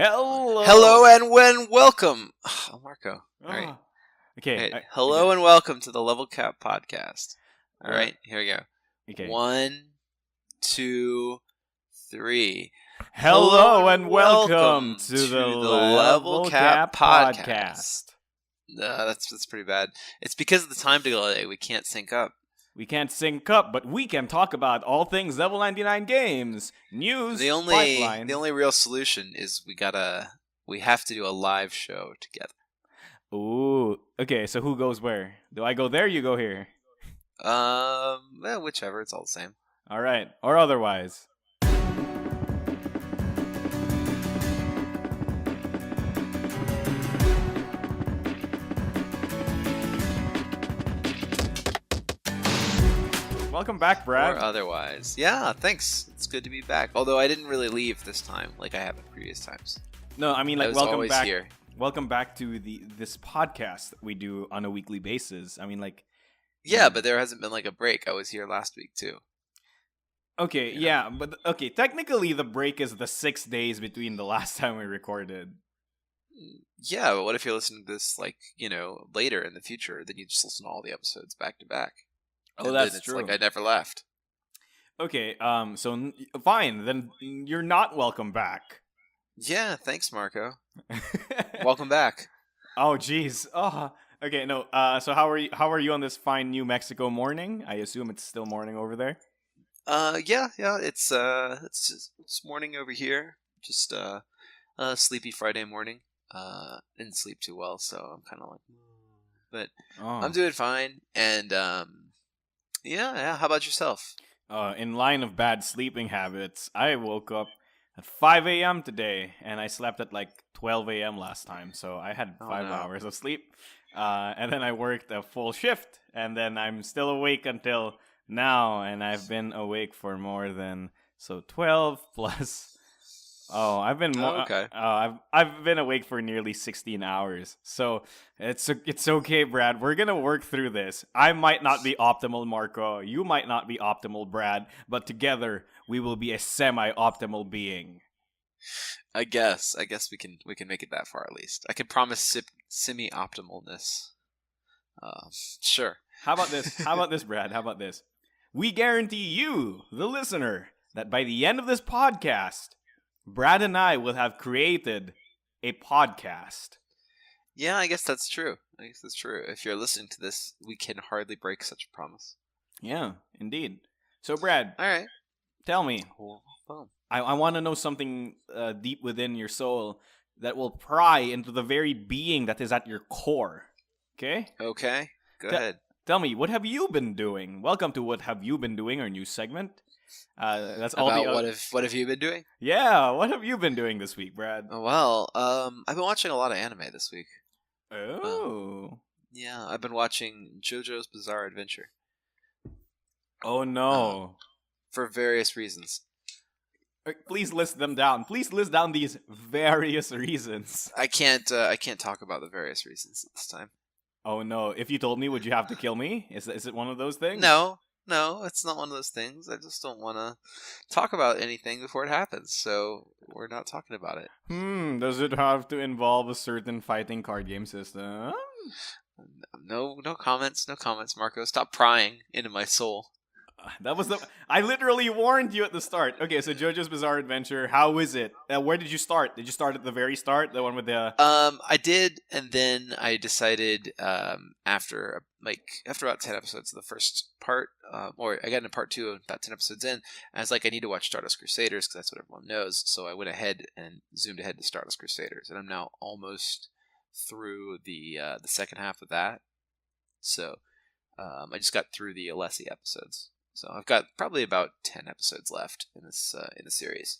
Hello and welcome. Oh, Marco. All right. Okay. Right. Hello and welcome to the Level Cap Podcast. All right. Here we go. Okay. 1, 2, 3. Hello and welcome to the Level Cap Podcast. That's pretty bad. It's because of the time delay. We can't sync up. We can't sync up, but we can talk about all things Level 99 games, news, The pipeline. only real solution is we have to do a live show together. Ooh. Okay, so who goes where? Do I go there, you go here? Whichever, it's all the same. All right, or otherwise. Welcome back, Brad. Or otherwise. Yeah, thanks. It's good to be back. Although I didn't really leave this time like I have in previous times. No, I mean, I like, was welcome always back. here. Welcome back to this podcast that we do on a weekly basis. I mean, like... Yeah, but there hasn't been like a break. I was here last week too. Okay, yeah, but okay, technically the break is the 6 days between the last time we recorded. Yeah, but what if you're listening to this later in the future? Then you just listen to all the episodes back to back. Oh, and that's then it's true. like I never left. Okay, so fine, then you're not welcome back. Yeah, thanks, Marco. Welcome back. Oh, jeez. Oh, okay. No. So how are you on this fine New Mexico morning? I assume it's still morning over there. Yeah. It's morning over here. Just sleepy Friday morning. Didn't sleep too well, so I'm kind of like, but I'm doing fine. And yeah. How about yourself? In line of bad sleeping habits, I woke up at 5 a.m. today, and I slept at like 12 a.m. last time, so I had 5 hours of sleep. And then I worked a full shift, and then I'm still awake until now, and I've been awake for more than 12 plus. Oh, I've been more. Okay. I've been awake for nearly 16 hours. So it's okay, Brad. We're gonna work through this. I might not be optimal, Marco. You might not be optimal, Brad. But together we will be a semi-optimal being. I guess we can make it that far at least. I can promise semi-optimalness. Sure. How about this, Brad? How about this? We guarantee you, the listener, that by the end of this podcast, Brad and I will have created a podcast. Yeah, I guess that's true. If you're listening to this, we can hardly break such a promise. Yeah, indeed. So, Brad, all right, tell me. Well, I want to know something deep within your soul that will pry into the very being that is at your core. Okay? Okay, go ahead. Tell me, what have you been doing? Welcome to What Have You Been Doing, our new segment. That's all. About what have you been doing? Yeah, what have you been doing this week, Brad? Well, I've been watching a lot of anime this week. Oh. Yeah, I've been watching JoJo's Bizarre Adventure. Oh no. For various reasons. Please list them down. Please list down these various reasons. I can't talk about the various reasons this time. Oh no! If you told me, would you have to kill me? Is it one of those things? No, it's not one of those things. I just don't want to talk about anything before it happens, so we're not talking about it. Does it have to involve a certain fighting card game system? No comments, Marco. Stop prying into my soul. I literally warned you at the start. Okay, so JoJo's Bizarre Adventure, how is it? Where did you start? Did you start at the very start? The one with the... I did, and then I decided after about 10 episodes of the first part, or I got into part 2 about 10 episodes in, and I was like, I need to watch Stardust Crusaders, because that's what everyone knows, so I went ahead and zoomed ahead to Stardust Crusaders, and I'm now almost through the second half of that, so I just got through the Alessi episodes. So I've got probably about 10 episodes left in this in the series.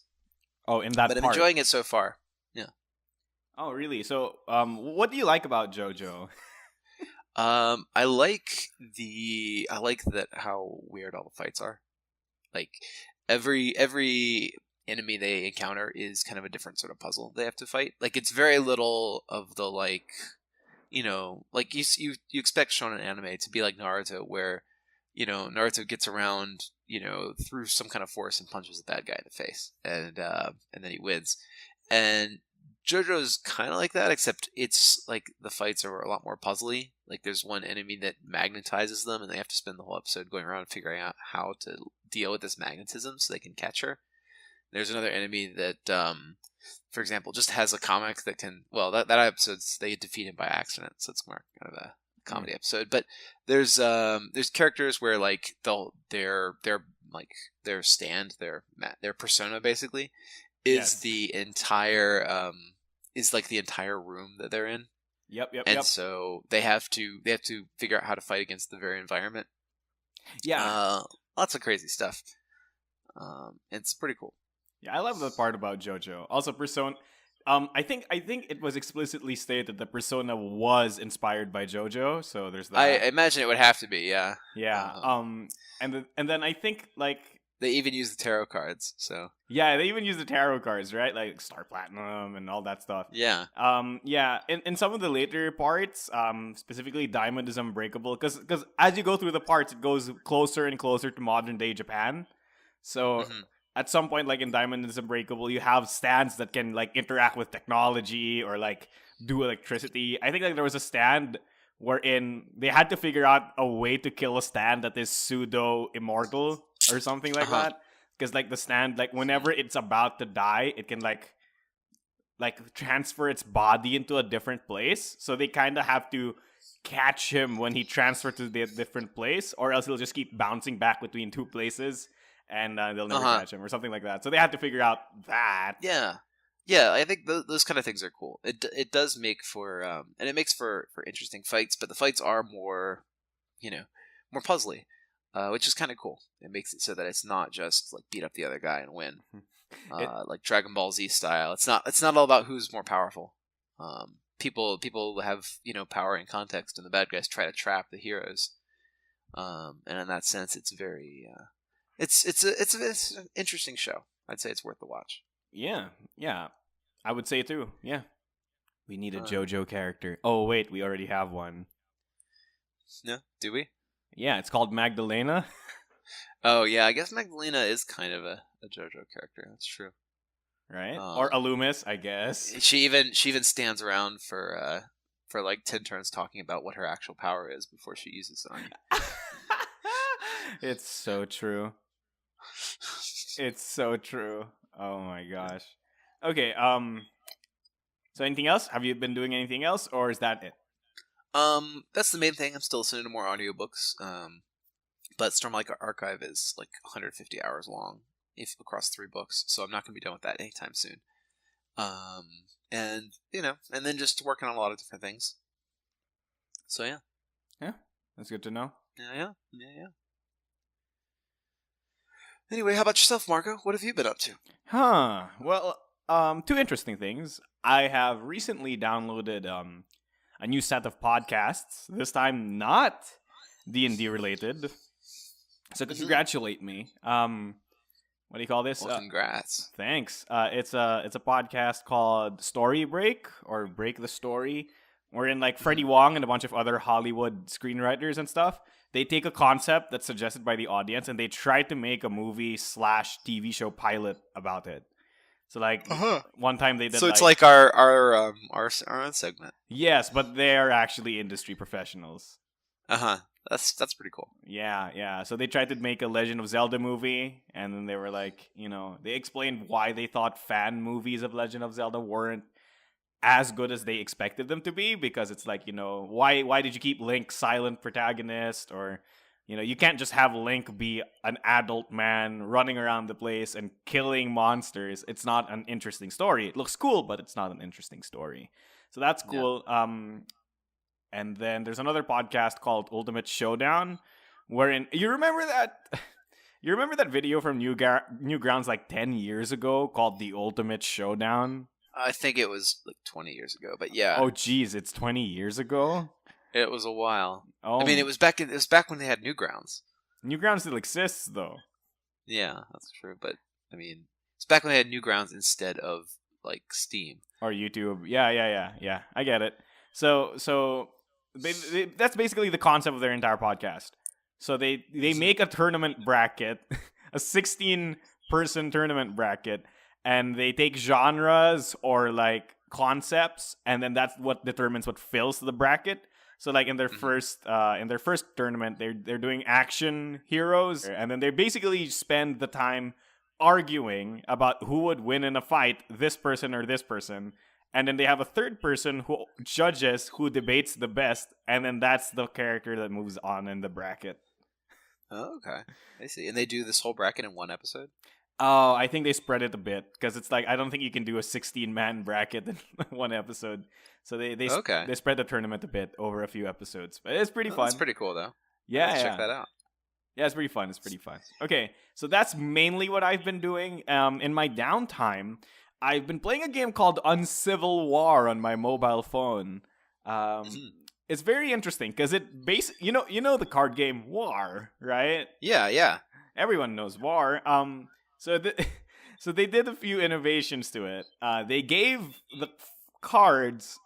Oh, in that but part. I'm enjoying it so far. Yeah. Oh, really? So, what do you like about JoJo? I like that how weird all the fights are. Like every enemy they encounter is kind of a different sort of puzzle they have to fight. Like it's very little of the like you expect shonen anime to be like Naruto, where Naruto gets around, through some kind of force and punches the bad guy in the face, and then he wins. And JoJo's kind of like that, except it's like the fights are a lot more puzzly. Like there's one enemy that magnetizes them, and they have to spend the whole episode going around figuring out how to deal with this magnetism so they can catch her. There's another enemy that, for example, just has a comic that can. Well, that episode's they defeat him by accident, so it's more kind of a comedy episode. But there's characters where like their like their stand, their persona basically is the entire is like the entire room that they're in. Yep. And so they have to figure out how to fight against the very environment. Yeah. Lots of crazy stuff. It's pretty cool. Yeah, I love the part about JoJo. Also, Persona. I think it was explicitly stated that the Persona was inspired by JoJo. So there's that. I imagine it would have to be. Yeah. Yeah. And then I think like they even use the tarot cards. So yeah, they even use the tarot cards, right? Like Star Platinum and all that stuff. Yeah. Yeah. In some of the later parts, specifically Diamond is Unbreakable, because as you go through the parts, it goes closer and closer to modern day Japan. So. Mm-hmm. At some point, like in Diamond is Unbreakable, you have stands that can like interact with technology or like do electricity. I think like there was a stand wherein they had to figure out a way to kill a stand that is pseudo immortal or something like that. Because like the stand, like whenever it's about to die, it can like transfer its body into a different place. So they kind of have to catch him when he transfers to the different place, or else he'll just keep bouncing back between two places. And they'll never catch him or something like that. So they had to figure out that. Yeah, I think those kind of things are cool. It does make for and it makes for interesting fights, but the fights are more, more puzzly, which is kind of cool. It makes it so that it's not just like beat up the other guy and win, like Dragon Ball Z style. It's not all about who's more powerful. People have power and context, and the bad guys try to trap the heroes. And in that sense, it's very. It's an interesting show. I'd say it's worth the watch. Yeah, I would say too. Yeah, we need a JoJo character. Oh wait, we already have one. No, do we? Yeah, it's called Magdalena. Oh yeah, I guess Magdalena is kind of a JoJo character. That's true. Right, or Alumis, I guess. She even stands around for like 10 turns talking about what her actual power is before she uses it on you. It's so true. It's so true. Oh my gosh. Okay, so anything else? Have you been doing anything else, or is that it? That's the main thing. I'm still listening to more audiobooks. But Stormlight Archive is like 150 hours long across 3 books, so I'm not going to be done with that anytime soon. And then just working on a lot of different things. So yeah. Yeah, that's good to know. Yeah. Anyway, how about yourself, Marco? What have you been up to? Well, 2 interesting things. I have recently downloaded a new set of podcasts. This time, not D&D related. So congratulate me. What do you call this? Well, congrats. Thanks. It's a podcast called Story Break, or Break the Story. Wherein like Freddie Wong and a bunch of other Hollywood screenwriters and stuff, they take a concept that's suggested by the audience and they try to make a movie/TV show pilot about it. So like one time they did. So it's like our own segment. Yes, but they are actually industry professionals. That's pretty cool. Yeah. So they tried to make a Legend of Zelda movie, and then they were like, they explained why they thought fan movies of Legend of Zelda weren't as good as they expected them to be, because it's like, why did you keep Link silent protagonist, or you can't just have Link be an adult man running around the place and killing monsters. It's not an interesting story. It looks cool, but it's not an interesting story. So that's cool. Yeah. And then there's another podcast called Ultimate Showdown, wherein you remember that video from Newgrounds like 10 years ago called The Ultimate Showdown? I think it was like 20 years ago, but yeah. Oh, geez, it's 20 years ago? It was a while. Oh. I mean, it was back when they had Newgrounds. Newgrounds still exists, though. Yeah, that's true. But I mean, it's back when they had Newgrounds instead of like Steam or YouTube. Yeah. I get it. So that's basically the concept of their entire podcast. So they make a tournament bracket, a 16-person tournament bracket. And they take genres or like concepts, and then that's what determines what fills the bracket. So like in their first tournament, they're doing action heroes, and then they basically spend the time arguing about who would win in a fight, this person or this person. And then they have a third person who judges who debates the best, and then that's the character that moves on in the bracket. Oh, okay. I see. And they do this whole bracket in one episode? Oh, I think they spread it a bit, because it's like, I don't think you can do a 16-man bracket in one episode. So they spread the tournament a bit over a few episodes. But it's pretty fun. That's pretty cool, though. Yeah, Let's check that out. Yeah, it's pretty fun. Okay, so that's mainly what I've been doing. In my downtime, I've been playing a game called Uncivil War on my mobile phone. It's very interesting because you know the card game War, right? Yeah. Everyone knows War. So they did a few innovations to it. They gave the cards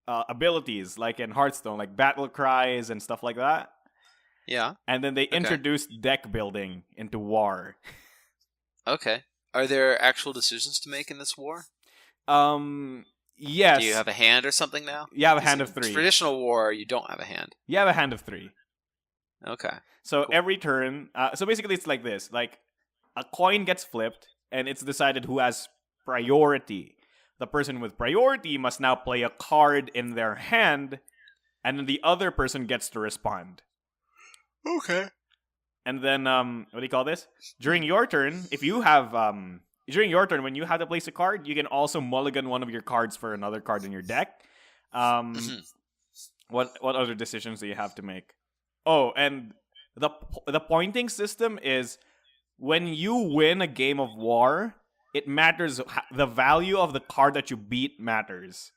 abilities, like in Hearthstone, like battle cries and stuff like that. Yeah. And then they introduced deck building into War. Okay. Are there actual decisions to make in this war? Yes. Do you have a hand or something now? You have a hand of 3. Traditional war, you don't have a hand. You have a hand of 3. Okay. So cool. Every turn, so basically it's like this, like a coin gets flipped and it's decided who has priority. The person with priority must now play a card in their hand, and then the other person gets to respond. Okay. And then, what do you call this? During your turn, when you have to place a card, you can also mulligan one of your cards for another card in your deck. What other decisions do you have to make? Oh, and the pointing system is, when you win a game of War, it matters. The value of the card that you beat matters.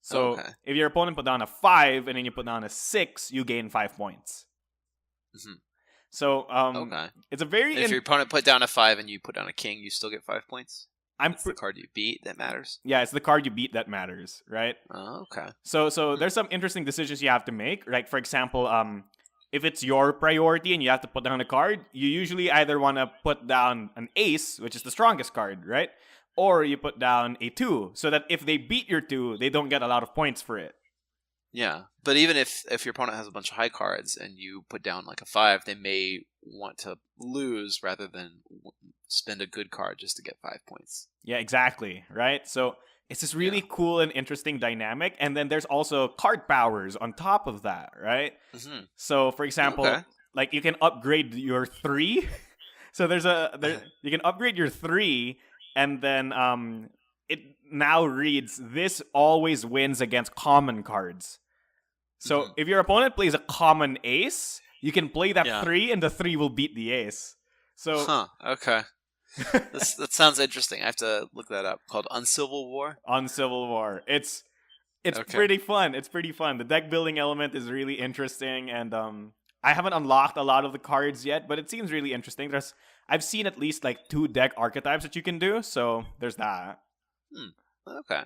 So if your opponent put down a 5 and then you put down a 6, you gain 5 points. So it's a very. If your opponent put down a 5 and you put down a king, you still get 5 points. It's the card you beat that matters. Yeah, it's the card you beat that matters, right? Oh, okay. So there's some interesting decisions you have to make. Like, for example, if it's your priority and you have to put down a card, you usually either want to put down an ace, which is the strongest card, right? Or you put down a 2, so that if they beat your 2, they don't get a lot of points for it. Yeah, but even if your opponent has a bunch of high cards and you put down like a 5, they may want to lose rather than spend a good card just to get 5 points. Yeah, exactly, right? So it's this really cool and interesting dynamic, and then there's also card powers on top of that, right? So, for example, like you can upgrade your 3. So you can upgrade your 3, and then it now reads, this always wins against common cards. So if your opponent plays a common ace, you can play that 3 and the 3 will beat the ace. So okay. That sounds interesting. I have to look that up. Called Uncivil War? Uncivil War. It's pretty fun. It's pretty fun. The deck building element is really interesting, and I haven't unlocked a lot of the cards yet, but it seems really interesting. I've seen at least like 2 deck archetypes that you can do, so there's that. Okay.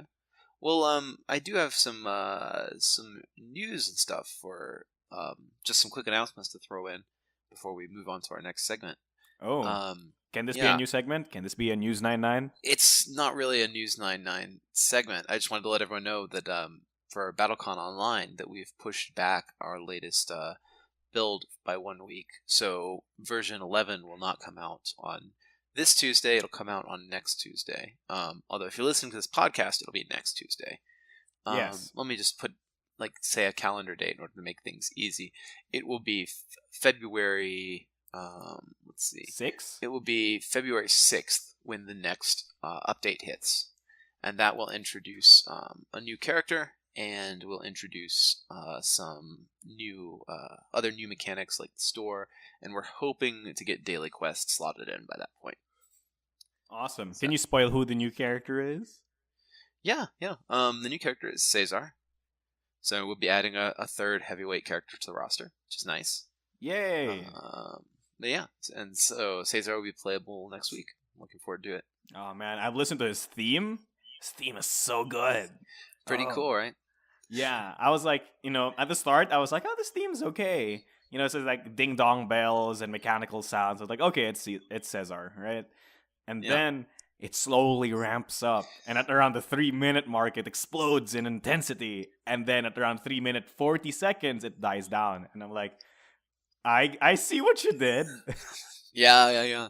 Well, I do have some news and stuff for just some quick announcements to throw in before we move on to our next segment. Oh. Can this be a new segment? Can this be a News 99? It's not really a News 99 segment. I just wanted to let everyone know that for BattleCon Online that we've pushed back our latest build by 1 week. So version 11 will not come out on this Tuesday. It'll come out on next Tuesday. Although if you're listening to this podcast, it'll be next Tuesday. Yes. Let me just put, say a calendar date in order to make things easy. It will be February... let's see. 6? It will be February 6th when the next update hits. And that will introduce a new character, and will introduce some new other new mechanics like the store, and we're hoping to get daily quests slotted in by that point. Awesome. Can you spoil who the new character is? Yeah. The new character is Caesar. So we'll be adding a third heavyweight character to the roster, which is nice. Yay! But yeah, and so Caesar will be playable next week. Looking forward to it. Oh man, I've listened to his theme. His theme is so good. Pretty cool, right? Yeah, I was like, at the start, I was like, oh, this theme's okay. It says like ding dong bells and mechanical sounds. I was like, okay, it's Caesar, right? And then, it slowly ramps up, and at around the 3 minute mark, it explodes in intensity, and then at around 3 minute 40 seconds, it dies down. And I'm like, I see what you did. Yeah.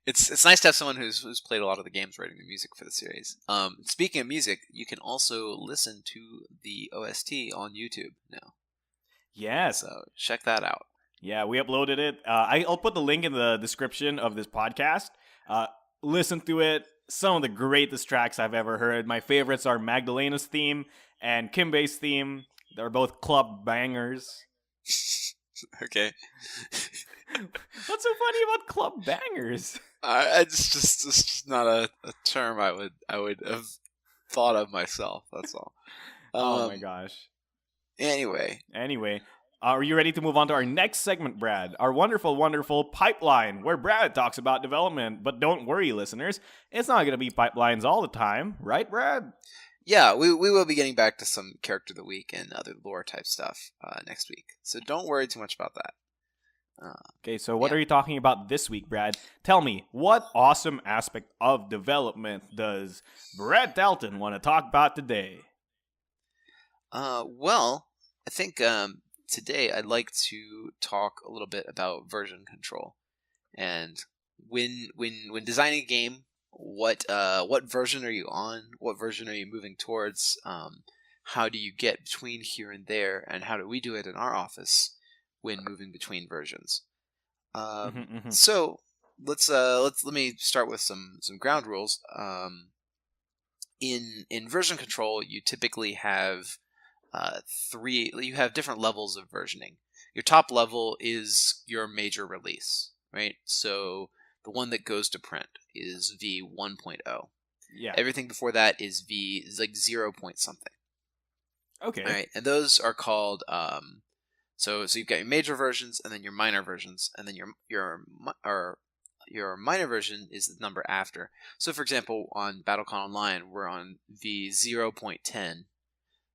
It's nice to have someone who's played a lot of the games writing the music for the series. Speaking of music, you can also listen to the OST on YouTube now. Yes. So check that out. Yeah, we uploaded it. I'll put the link in the description of this podcast. Listen to it. Some of the greatest tracks I've ever heard. My favorites are Magdalena's theme and Kimbe's theme. They're both club bangers. Okay. What's so funny about club bangers? It's just not a term I would have thought of myself. That's all. Oh my gosh. Anyway, are you ready to move on to our next segment, Brad? Our wonderful, wonderful pipeline, where Brad talks about development. But don't worry, listeners, it's not going to be pipelines all the time, right, Brad? Yeah, we will be getting back to some character of the week and other lore type stuff next week. So don't worry too much about that. Okay, so what are you talking about this week, Brad? Tell me, what awesome aspect of development does Brad Dalton want to talk about today? Well, I think today I'd like to talk a little bit about version control, and when designing a game, what version are you on? What version are you moving towards? How do you get between here and there, and how do we do it in our office when moving between versions? So let me start with some ground rules. In version control, you typically have you have different levels of versioning. Your top level is your major release, right? So the one that goes to print is V 1.0. Yeah. Everything before that is like 0 point something. Okay. All right, and those are called so you've got your major versions and then your minor versions, and then your minor version is the number after. So for example, on BattleCon Online, we're on V 0.10.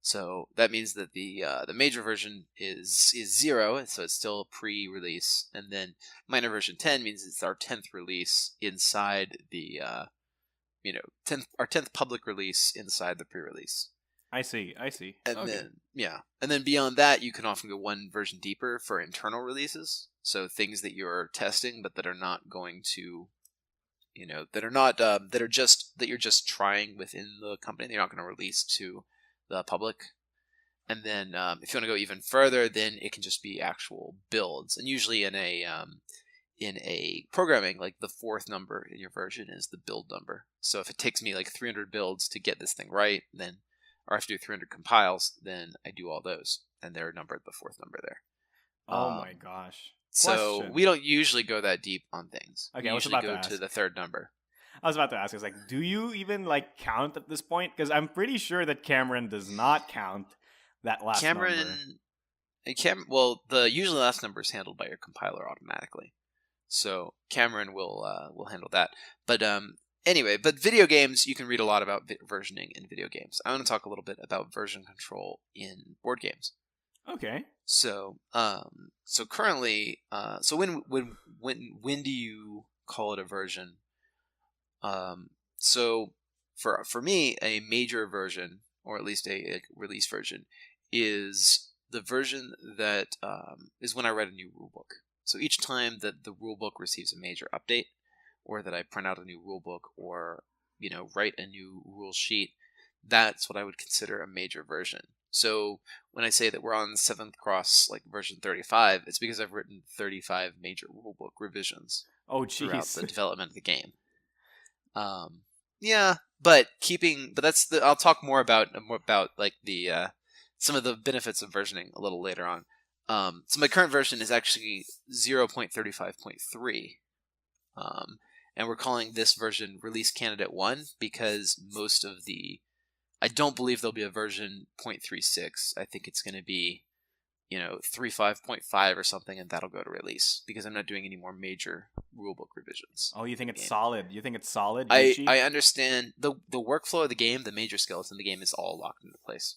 So that means that the major version is 0, so it's still pre-release, and then minor version 10 means it's our 10th release inside the 10th public release inside the pre-release. I see. And okay. then beyond that, you can often go one version deeper for internal releases. So things that you're testing, but that are not going to, that you're just trying within the company. They're not going to release to the public. And then if you want to go even further, then it can just be actual builds. And usually in a programming, like the fourth number in your version is the build number. So if it takes me like 300 builds to get this thing right, then or I have to do 300 compiles, then I do all those, and they're numbered the fourth number there. Oh my gosh. So we don't usually go that deep on things. Okay, we I was usually about to go ask. to the third number. I was about to ask, do you even count at this point? Because I'm pretty sure that Cameron does not count that last number. Well, the usually last number is handled by your compiler automatically. So Cameron will handle that. But anyway, but video games, you can read a lot about versioning in video games. I want to talk a little bit about version control in board games. Okay. So currently, so when do you call it a version? So for me, a major version, or at least a release version, is the version that is when I write a new rulebook. So each time that the rulebook receives a major update, or that I print out a new rulebook, or write a new rule sheet, that's what I would consider a major version. So when I say that we're on 7th Cross, version 35, it's because I've written 35 major rulebook revisions throughout the development of the game. I'll talk more about the some of the benefits of versioning a little later on. So my current version is actually 0.35.3. And we're calling this version Release Candidate 1 because I don't believe there'll be a version 0.36. I think it's going to be, 35.5 or something, and that'll go to release because I'm not doing any more major rulebook revisions. Oh, you think it's solid? You think it's solid? I understand the workflow of the game, the major skeleton of the game is all locked into place.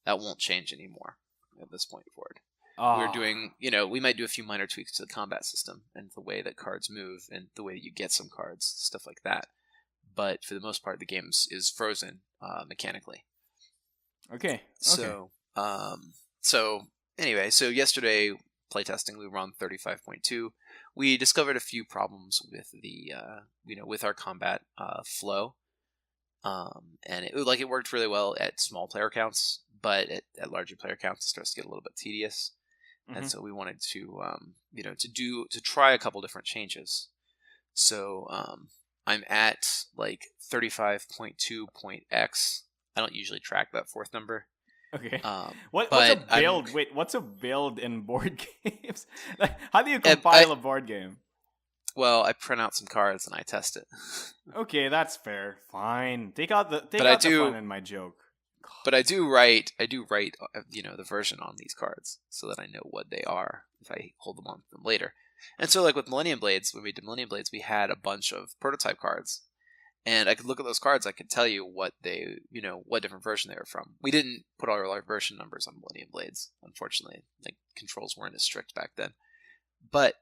That won't change anymore at this point forward. We're doing, we might do a few minor tweaks to the combat system and the way that cards move and the way that you get some cards, stuff like that. but for the most part, the game is frozen mechanically. Okay. So, so anyway, so yesterday playtesting, we were on 35.2. We discovered a few problems with the, with our combat flow, and it worked really well at small player counts, but at larger player counts, it starts to get a little bit tedious, and so we wanted to, to try a couple different changes. So I'm at like 35.2.x. I don't usually track that fourth number. Okay. What's a build? Wait, what's a build in board games? How do you compile a board game? Well, I print out some cards and I test it. Okay, that's fair. Fine. Take out the fun in my joke. But I do write, the version on these cards so that I know what they are if I hold them on them later. And so, like with Millennium Blades, when we did Millennium Blades, we had a bunch of prototype cards. And I could look at those cards, I could tell you what what different version they were from. We didn't put all our version numbers on Millennium Blades, unfortunately. Like, controls weren't as strict back then. But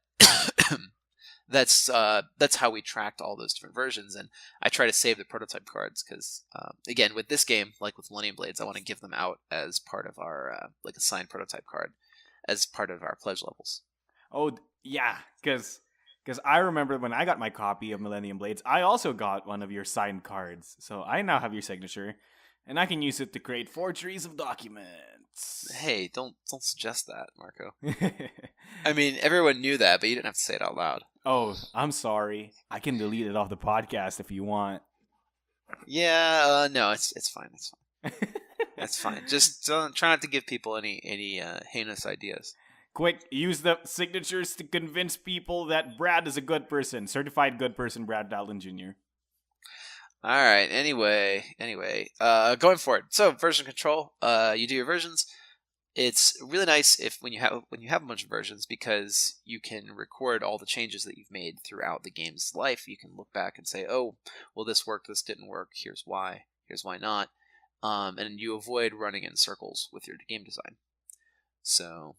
that's how we tracked all those different versions. And I try to save the prototype cards because, again, with this game, like with Millennium Blades, I want to give them out as part of our, a signed prototype card, as part of our pledge levels. Oh, yeah, because I remember when I got my copy of Millennium Blades, I also got one of your signed cards. So I now have your signature, and I can use it to create forgeries of documents. Hey, don't suggest that, Marco. I mean, everyone knew that, but you didn't have to say it out loud. Oh, I'm sorry. I can delete it off the podcast if you want. Yeah, no, it's fine. It's fine. It's fine. Just try not to give people any heinous ideas. Quick, use the signatures to convince people that Brad is a good person. Certified good person, Brad Dowland Jr. All right. Anyway, going forward. So version control. You do your versions. It's really nice when you have a bunch of versions, because you can record all the changes that you've made throughout the game's life. You can look back and say, oh, well, this worked, this didn't work. Here's why not. And you avoid running in circles with your game design. So.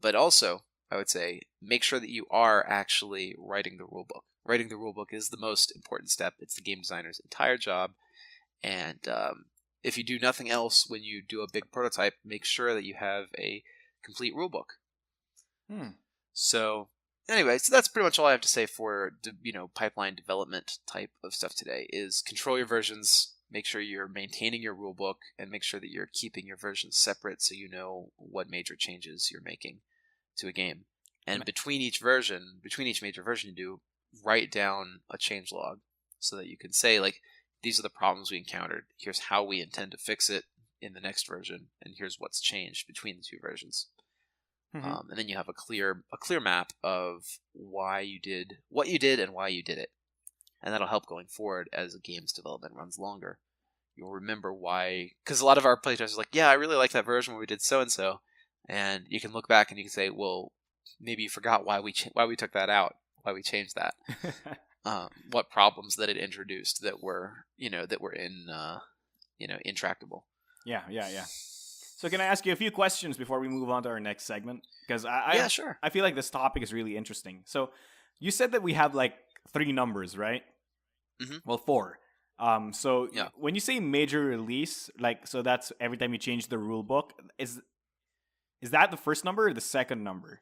But also, I would say, make sure that you are actually writing the rulebook. Writing the rulebook is the most important step. It's the game designer's entire job. And if you do nothing else when you do a big prototype, make sure that you have a complete rulebook. So, anyway, so that's pretty much all I have to say for pipeline development type of stuff today. Is control your versions. Make sure you're maintaining your rulebook, and make sure that you're keeping your versions separate so you know what major changes you're making to a game. And between each major version you do, write down a change log so that you can say, like, these are the problems we encountered. Here's how we intend to fix it in the next version, and here's what's changed between the two versions. And then you have a clear map of why you did what you did and why you did it. And that'll help going forward as the game's development runs longer. You'll remember why, because a lot of our playtesters are like, yeah, I really like that version where we did so-and-so. And you can look back and you can say, well, maybe you forgot why we took that out, why we changed that. What problems that it introduced that were intractable. Yeah. So can I ask you a few questions before we move on to our next segment? Because sure. I feel like this topic is really interesting. So you said that we have like 3 numbers, right? Mm-hmm. Well, 4. So when you say major release, like, so that's every time you change the rule book, is that the first number or the second number?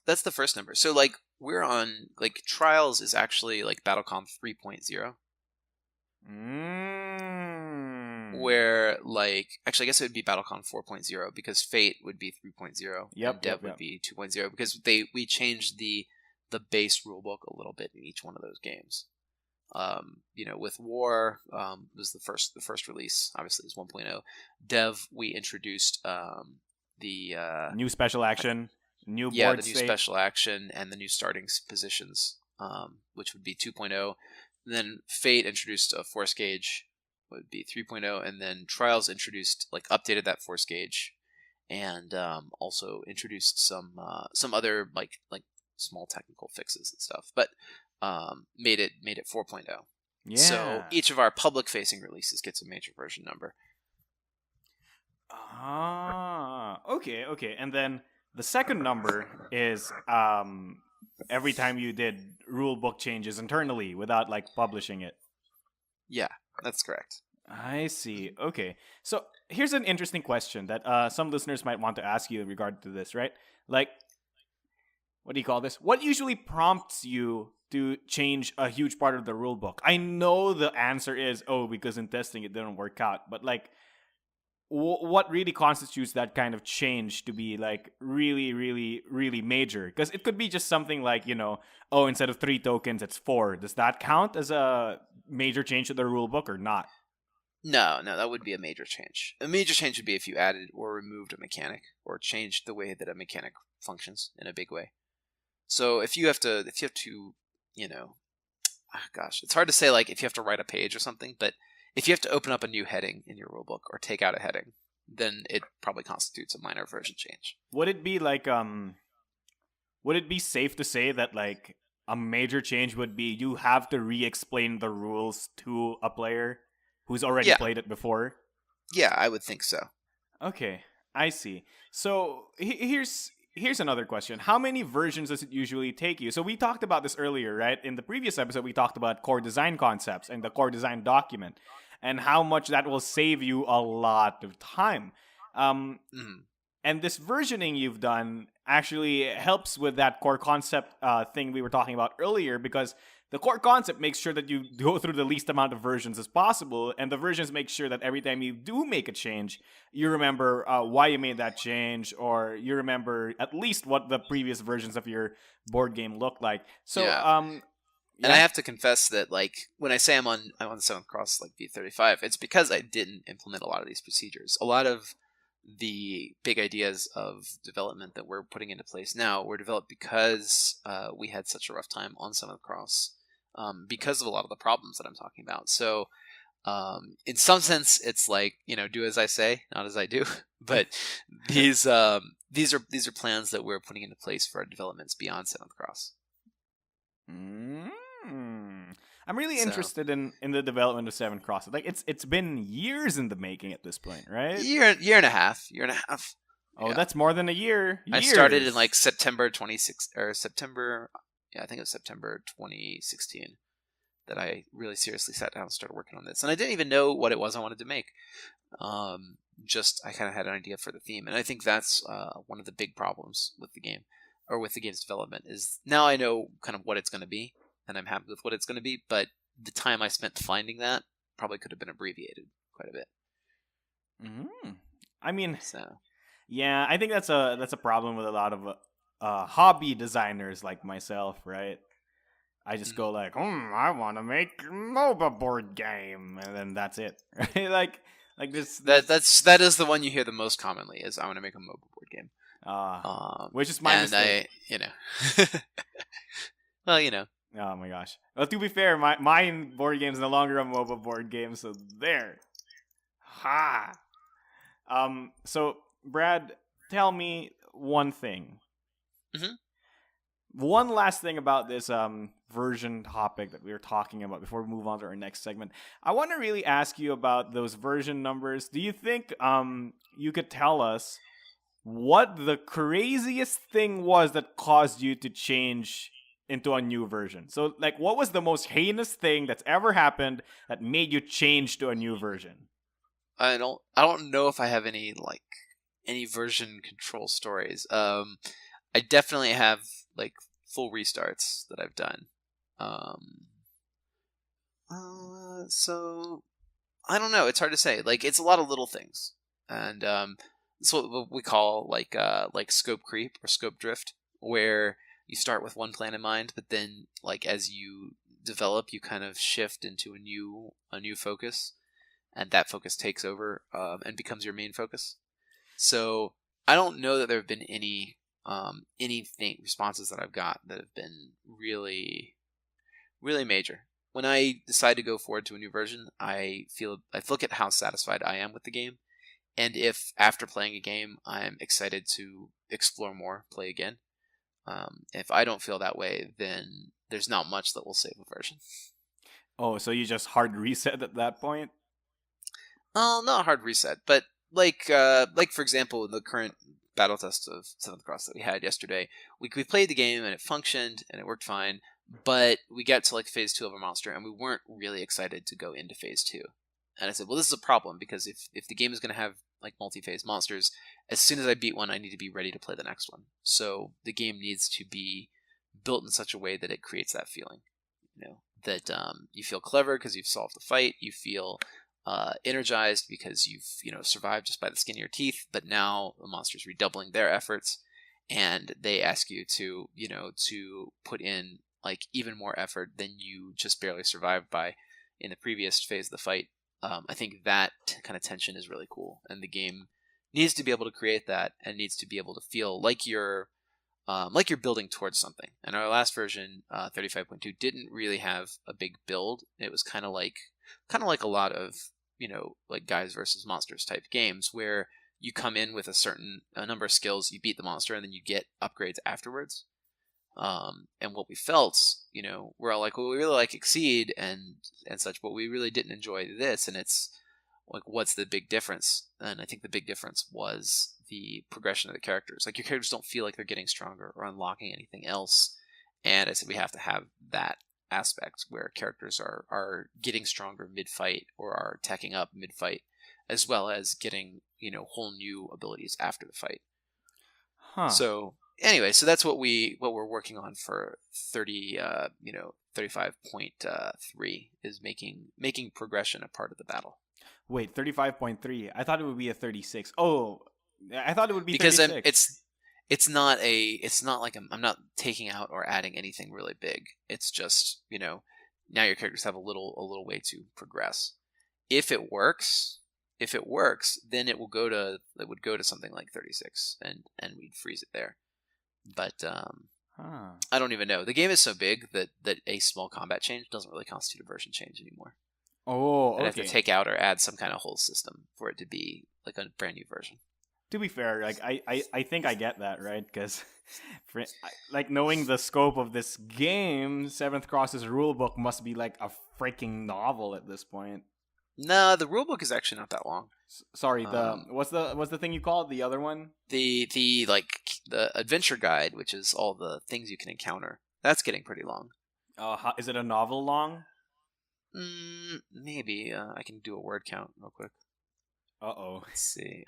That's the first number. So, like, we're on, like, Trials is actually, like, BattleCon 3.0. Where, like, actually, I guess it would be BattleCon 4.0, because Fate would be 3.0. And Dev would be 2.0, because we changed the base rulebook a little bit in each one of those games. With War, was the first release, obviously, is 1.0. Dev, we introduced the new special action, new board the new state. special action, and the new starting positions, which would be 2.0. And then Fate introduced a force gauge, would be 3.0, and then Trials introduced, like, updated that force gauge, and also introduced some other like small technical fixes and stuff, but made it 4.0. Yeah. So each of our public facing releases gets a major version number. Okay. And then the second number is every time you did rule book changes internally without, like, publishing it. Yeah, that's correct. I see. Okay. So here's an interesting question that some listeners might want to ask you in regard to this, right? Like, what do you call this? What usually prompts you to change a huge part of the rule book? I know the answer is, oh, because in testing it didn't work out. But like, what really constitutes that kind of change to be like really, really, really major? Because it could be just something like, oh, instead of 3 tokens, it's 4. Does that count as a major change to the rule book or not? No, that would be a major change. A major change would be if you added or removed a mechanic or changed the way that a mechanic functions in a big way. So if you have to, gosh, it's hard to say like if you have to write a page or something, but if you have to open up a new heading in your rulebook or take out a heading, then it probably constitutes a minor version change. Would it be like would it be safe to say that like a major change would be you have to re-explain the rules to a player who's already played it before? Yeah, I would think so. Okay, I see. So here's another question. How many versions does it usually take you? So we talked about this earlier, right? In the previous episode, we talked about core design concepts and the core design document and how much that will save you a lot of time. And this versioning you've done actually helps with that core concept thing we were talking about earlier, because the core concept makes sure that you go through the least amount of versions as possible, and the versions make sure that every time you do make a change, you remember why you made that change, or you remember at least what the previous versions of your board game looked like. So, and I have to confess that, like, when I say I'm on 7th Cross, like V35, it's because I didn't implement a lot of these procedures. A lot of the big ideas of development that we're putting into place now were developed because we had such a rough time on 7th Cross. Because of a lot of the problems that I'm talking about. So, in some sense, it's like, do as I say, not as I do. But these are plans that we're putting into place for our developments beyond 7th Cross. I'm really interested in the development of 7th Cross. Like it's been years in the making at this point, right? Year and a half. Oh, yeah. That's more than a year. I started in like September 26 or September. Yeah, I think it was September 2016 that I really seriously sat down and started working on this. And I didn't even know what it was I wanted to make. I kind of had an idea for the theme. And I think that's one of the big problems with the game, or with the game's development, is now I know kind of what it's going to be, and I'm happy with what it's going to be, but the time I spent finding that probably could have been abbreviated quite a bit. I mean, yeah, I think that's a problem with a lot of hobby designers like myself, right? I just go like, I want to make a MOBA board game, and then that's it, right? like this. That is the one you hear the most commonly, is I want to make a MOBA board game. Which is my mistake. Well, Oh my gosh. Well, to be fair, my board game is no longer a MOBA board game, so there. Ha. So Brad, tell me one thing. One last thing about this version topic that we were talking about before we move on to our next segment. I want to really ask you about those version numbers. Do you think you could tell us what the craziest thing was that caused you to change into a new version? So, like, what was the most heinous thing that's ever happened that made you change to a new version? I don't know if I have any version control stories. I definitely have like full restarts that I've done. So I don't know. It's hard to say. Like, it's a lot of little things, and it's what we call like scope creep or scope drift, where you start with one plan in mind, but then like as you develop, you kind of shift into a new focus, and that focus takes over and becomes your main focus. So I don't know that there have been any responses that I've got that have been really, really major. When I decide to go forward to a new version, I look at how satisfied I am with the game, and if after playing a game I'm excited to explore more, play again. If I don't feel that way, then there's not much that will save a version. Oh, so you just hard reset at that point? Not hard reset, but like for example, in the current battle test of 7th Cross that we had yesterday, we played the game and it functioned and it worked fine, But we get to like phase 2 of a monster, and we weren't really excited to go into phase 2. And I said, well, this is a problem, because if the game is going to have like multi-phase monsters, as soon as I beat one, I need to be ready to play the next one. So the game needs to be built in such a way that it creates that feeling, that you feel clever because you've solved the fight, you feel energized because you've survived just by the skin of your teeth, but now the monster's redoubling their efforts, and they ask you to to put in like even more effort than you just barely survived by in the previous phase of the fight. I think that kind of tension is really cool, and the game needs to be able to create that, and needs to be able to feel like you're building towards something. And our last version, 35.2, didn't really have a big build. It was kind of like a lot of like guys versus monsters type games, where you come in with a number of skills, you beat the monster, and then you get upgrades afterwards. And what we felt, we're all like, well, we really like Exceed and such, but we really didn't enjoy this. And it's like, what's the big difference? And I think the big difference was the progression of the characters. Like, your characters don't feel like they're getting stronger or unlocking anything else. And I said we have to have that aspect where characters are getting stronger mid-fight, or are teching up mid-fight, as well as getting whole new abilities after the fight. So anyway, so that's what we're working on for 35.3 is making progression a part of the battle. Wait, 35.3. I thought it would be a 36. Oh, I thought it would be because 36. It's not like I'm not taking out or adding anything really big. It's just now your characters have a little way to progress. If it works, then it would go to something like 36, and we'd freeze it there. But I don't even know. The game is so big that a small combat change doesn't really constitute a version change anymore. Oh, okay. I'd have to take out or add some kind of whole system for it to be like a brand new version. To be fair, like I think I get that, right? Because like, knowing the scope of this game, Seventh Cross's rulebook must be like a freaking novel at this point. No, the rulebook is actually not that long. Sorry, what's the thing you called the other one? The adventure guide, which is all the things you can encounter. That's getting pretty long. Is it a novel long? Maybe. I can do a word count real quick. Uh-oh. Let's see.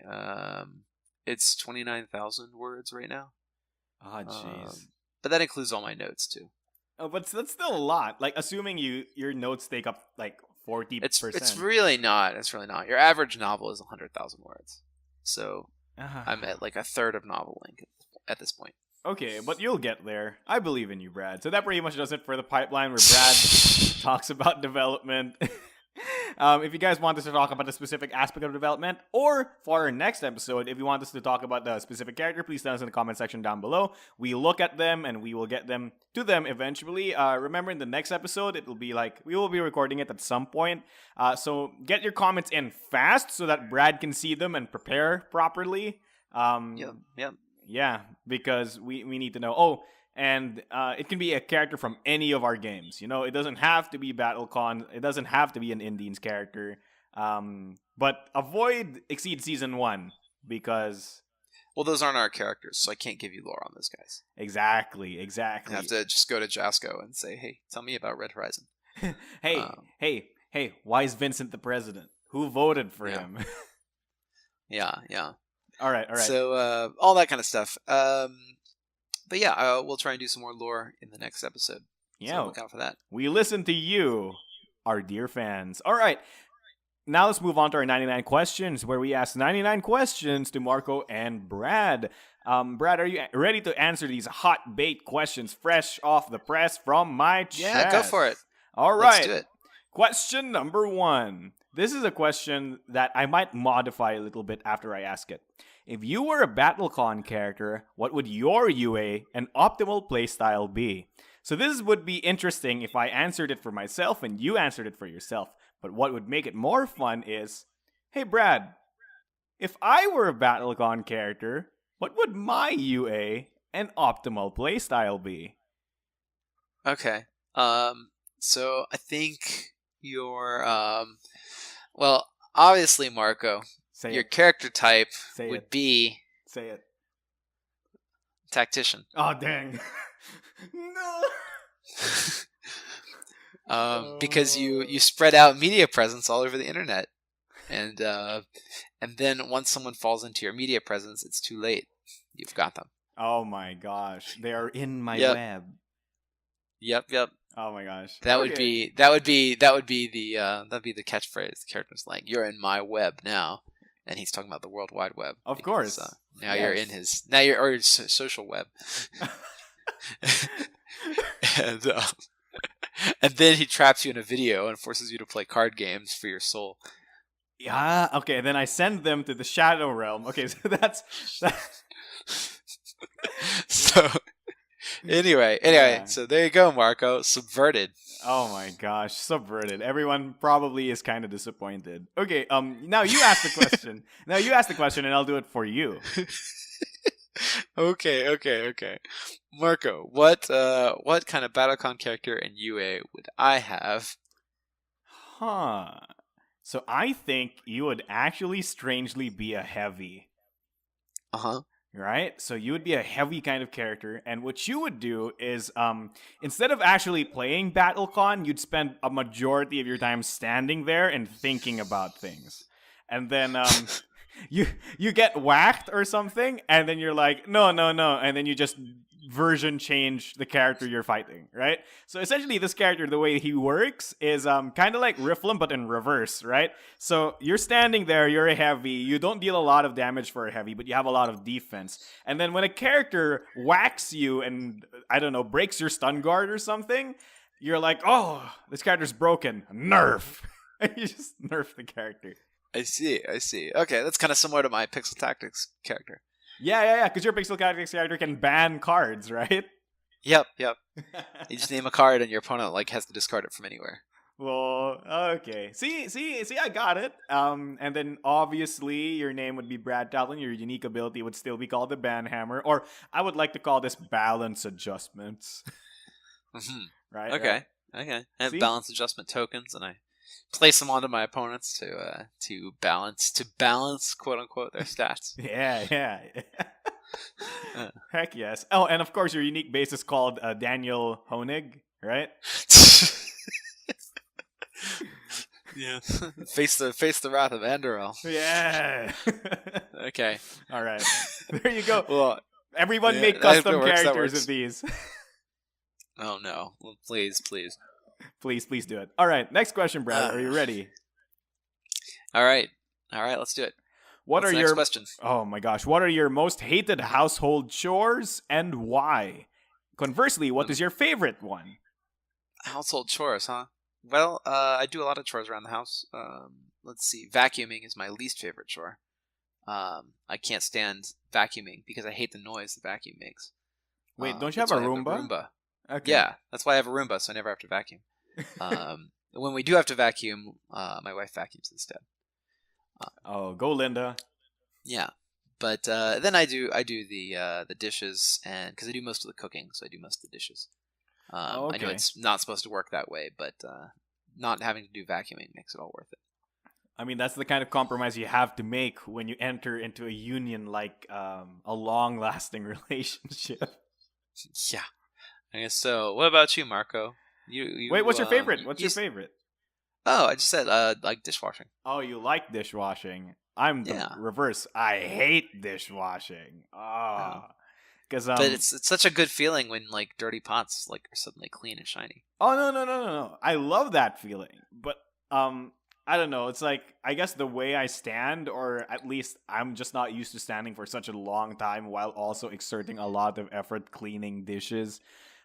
It's 29,000 words right now. Oh, jeez. But that includes all my notes too. Oh, but that's still a lot. Like, assuming your notes take up like 40%. It's really not. It's really not. Your average novel is 100,000 words. So I'm at like a third of novel length at this point. Okay, but you'll get there. I believe in you, Brad. So that pretty much does it for the pipeline, where Brad talks about development. If you guys want us to talk about a specific aspect of development, or for our next episode, if you want us to talk about the specific character, please tell us in the comment section down below. We look at them, and we will get them to them eventually. Remember, in the next episode, it will be like, we will be recording it at some point. So get your comments in fast so that Brad can see them and prepare properly. Yeah, because we need to know. Oh, and it can be a character from any of our games. It doesn't have to be BattleCon. It doesn't have to be an Indians character. But avoid Exceed Season 1, because... Well, those aren't our characters, so I can't give you lore on those guys. Exactly. I have to just go to Jasco and say, hey, tell me about Red Horizon. Hey, why is Vincent the president? Who voted for him? Yeah. All right. So, all that kind of stuff. But yeah, we'll try and do some more lore in the next episode. Yeah. So look out for that. We listen to you, our dear fans. All right. Now let's move on to our 99 questions, where we ask 99 questions to Marco and Brad. Brad, are you ready to answer these hot bait questions fresh off the press from my chest? Yeah, go for it. All right. Let's do it. Question number 1. This is a question that I might modify a little bit after I ask it. If you were a BattleCon character, what would your UA and optimal playstyle be? So this would be interesting if I answered it for myself and you answered it for yourself. But what would make it more fun is, hey Brad, if I were a BattleCon character, what would my UA and optimal playstyle be? Okay. So I think your well, obviously, Marco, your character type would be... Say it. Tactician. Oh, dang. No. Because you spread out media presence all over the internet, and then once someone falls into your media presence, it's too late. You've got them. Oh my gosh, they are in my Yep. web. Yep. Oh my gosh. That would Okay. be the catchphrase. The character's like, "You're in my web now," and he's talking about the World Wide Web. Of because, course. now you're in his or social web, and and then he traps you in a video and forces you to play card games for your soul. Yeah. Okay. Then I send them to the Shadow Realm. Okay. So that's. So anyway, Yeah. so there you go, Marco. Subverted. Oh my gosh, subverted. Everyone probably is kind of disappointed. Okay, now you ask the question. Now you ask the question and I'll do it for you. Okay. Marco, what kind of Battlecon character in UA would I have? Huh. So I think you would actually strangely be a heavy. Uh-huh. Right? So you would be a heavy kind of character, and what you would do is instead of actually playing BattleCon, you'd spend a majority of your time standing there and thinking about things. And then you get whacked or something, and then you're like, no, and then you just version change the character you're fighting, right? So essentially this character, the way he works is kind of like Rifflin but in reverse, right? So you're standing there, you're a heavy, you don't deal a lot of damage for a heavy, but you have a lot of defense. And then when a character whacks you and, I don't know, breaks your stun guard or something, you're like, oh, this character's broken. Nerf. You just nerf the character. I see. Okay, that's kind of similar to my Pixel Tactics character. Yeah, because your Pixel Tactics character can ban cards, right? Yep. You just name a card and your opponent has to discard it from anywhere. Well, okay. See, I got it. And then obviously your name would be Brad Talon. Your unique ability would still be called the Banhammer, or I would like to call this balance adjustments. Mm-hmm. Right. Okay. I have balance adjustment tokens, and I place them onto my opponents to balance quote unquote their stats. Yeah. Heck yes. Oh, and of course your unique base is called Daniel Honig, right? Yeah. Face the wrath of Andorel. Yeah. Okay. All right. There you go. Well, everyone make custom characters of these. Oh no! Well, please. Please do it. All right. Next question, Brad. Are you ready? All right. Let's do it. What's are your next question? Oh my gosh! What are your most hated household chores and why? Conversely, what is your favorite one? Household chores, huh? Well, I do a lot of chores around the house. Let's see. Vacuuming is my least favorite chore. I can't stand vacuuming because I hate the noise the vacuum makes. Wait, don't you have a Roomba? Okay. Yeah, that's why I have a Roomba, so I never have to vacuum. When we do have to vacuum, my wife vacuums instead. Go Linda. Yeah, but then I do the dishes, and because I do most of the cooking, so I do most of the dishes. Okay. I know it's not supposed to work that way, but not having to do vacuuming makes it all worth it. I mean, that's the kind of compromise you have to make when you enter into a union like a long-lasting relationship. Yeah, I guess so. What about you, Marco? You Wait, what's your favorite? What's your favorite? Oh, I just said like dishwashing. Oh, you like dishwashing. I'm the reverse. I hate dishwashing. Because but it's such a good feeling when dirty pots are suddenly clean and shiny. Oh no! I love that feeling, but I don't know. It's like I guess the way I stand, or at least I'm just not used to standing for such a long time while also exerting a lot of effort cleaning dishes.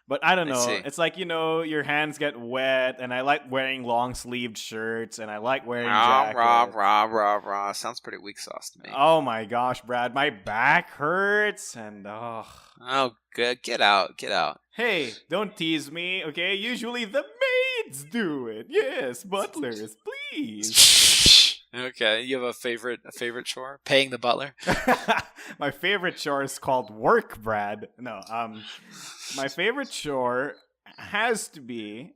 But I don't know. It's like, your hands get wet, and I like wearing long-sleeved shirts, and I like wearing jackets. Rah. Sounds pretty weak sauce to me. Oh my gosh, Brad. My back hurts, and Oh, good. Get out. Hey, don't tease me, okay? Usually the maids do it. Yes, butlers, please. Okay, you have a favorite chore? Paying the butler? My favorite chore is called work, Brad. No, my favorite chore has to be,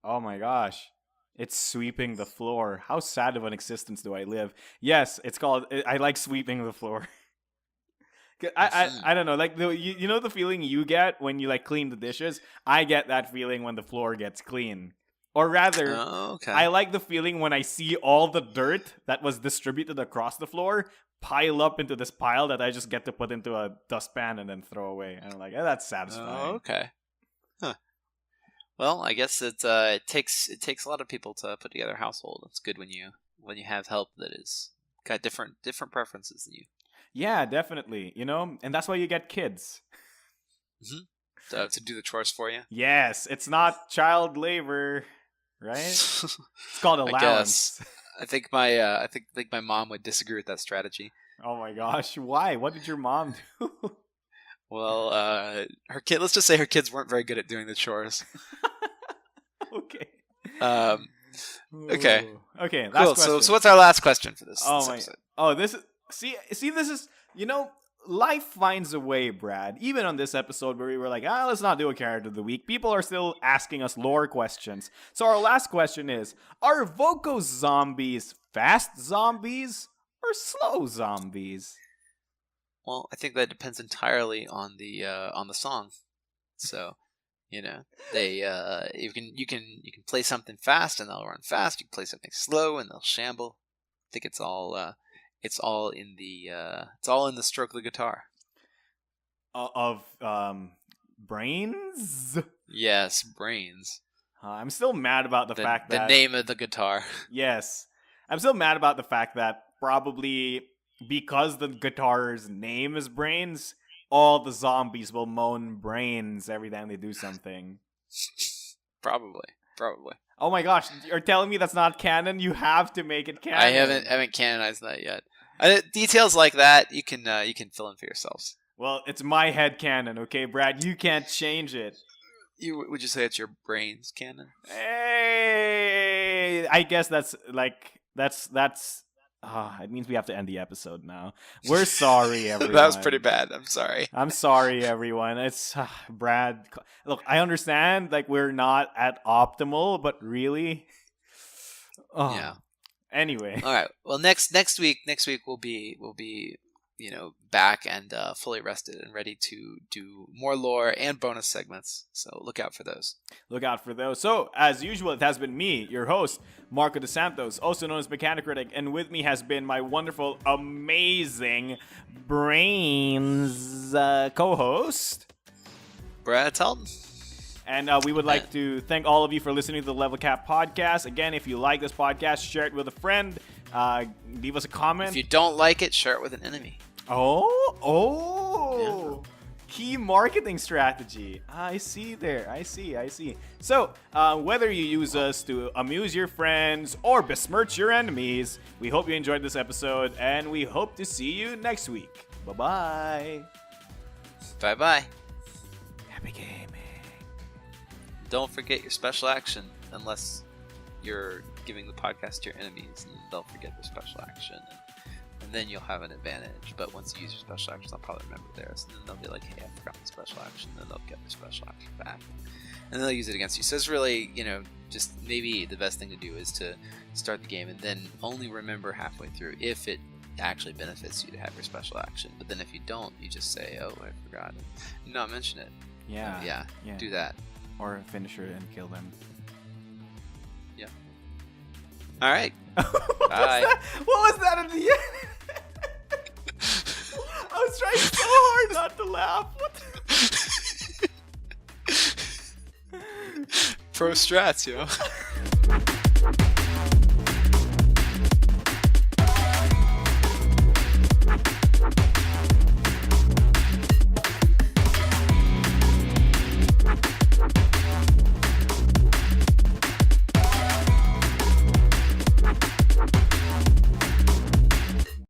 oh my gosh, it's sweeping the floor. How sad of an existence do I live? Yes, it's called, I like sweeping the floor. I don't know, like you know the feeling you get when you like clean the dishes. I get that feeling when the floor gets clean, or rather, Oh, okay. I like the feeling when I see all the dirt that was distributed across the floor pile up into this pile that I just get to put into a dustpan and then throw away. And I'm like, that's Oh, satisfying. okay. Huh. Well, I guess it takes a lot of people to put together a household. It's good when you have help that is got different preferences than you. Yeah, definitely. You know, and that's why you get kids. To do the chores for you. Yes, it's not child labor, right? It's called I allowance. guess. I think my mom would disagree with that strategy. Oh my gosh, why? What did your mom do? Well, her kid. Let's just say her kids weren't very good at doing the chores. Okay. Okay. Okay. Cool. So what's our last question for this? Oh this my. episode? Oh, this is see. This is life finds a way, Brad. Even on this episode where we were like, let's not do a character of the week. People are still asking us lore questions. So our last question is: are Voco zombies fast zombies or slow zombies? Well, I think that depends entirely on the song. So, they you can play something fast and they'll run fast. You can play something slow and they'll shamble. I think it's all in the stroke of the guitar. Of brains. Yes, brains. I'm still mad about the fact that the name of the guitar. Yes, I'm still mad about the fact that probably because the guitar's name is Brains, all the zombies will moan brains every time they do something. Probably. Oh my gosh, you're telling me that's not canon? You have to make it canon. I haven't canonized that yet. Details like that you can fill in for yourselves. Well, it's my head canon, okay, Brad? You can't change it. Would you say it's your brain's canon? Hey, I guess that's it means we have to end the episode now. We're sorry, everyone. That was pretty bad. I'm sorry. I'm sorry, everyone. It's Brad. Look, I understand, like, we're not at optimal, but really, yeah. Anyway, all right. Well, next week we'll be back and fully rested and ready to do more lore and bonus segments. So look out for those. So, as usual, it has been me, your host, Marco DeSantos, also known as Mechanic Critic, and with me has been my wonderful, amazing Brains co-host, Brad Talton. And we would like to thank all of you for listening to the Level Cap podcast. Again, if you like this podcast, share it with a friend. Leave us a comment. If you don't like it, share it with an enemy. Oh. Yeah. Key marketing strategy. I see there. I see. So, whether you use us to amuse your friends or besmirch your enemies, we hope you enjoyed this episode, and we hope to see you next week. Bye-bye. Bye-bye. Happy gaming. Don't forget your special action, unless you're giving the podcast to your enemies, and they'll forget their special action. And then you'll have an advantage. But once you use your special action, they'll probably remember theirs. And then they'll be like, hey, I forgot my special action. And then they'll get their special action back. And they'll use it against you. So it's really, just maybe the best thing to do is to start the game and then only remember halfway through if it actually benefits you to have your special action. But then if you don't, you just say, oh, I forgot. And not mention it. Yeah. Do that. Or finish her and kill them. Yeah. All right. Bye. What was that at the end? I was trying so hard not to laugh. Pro strats,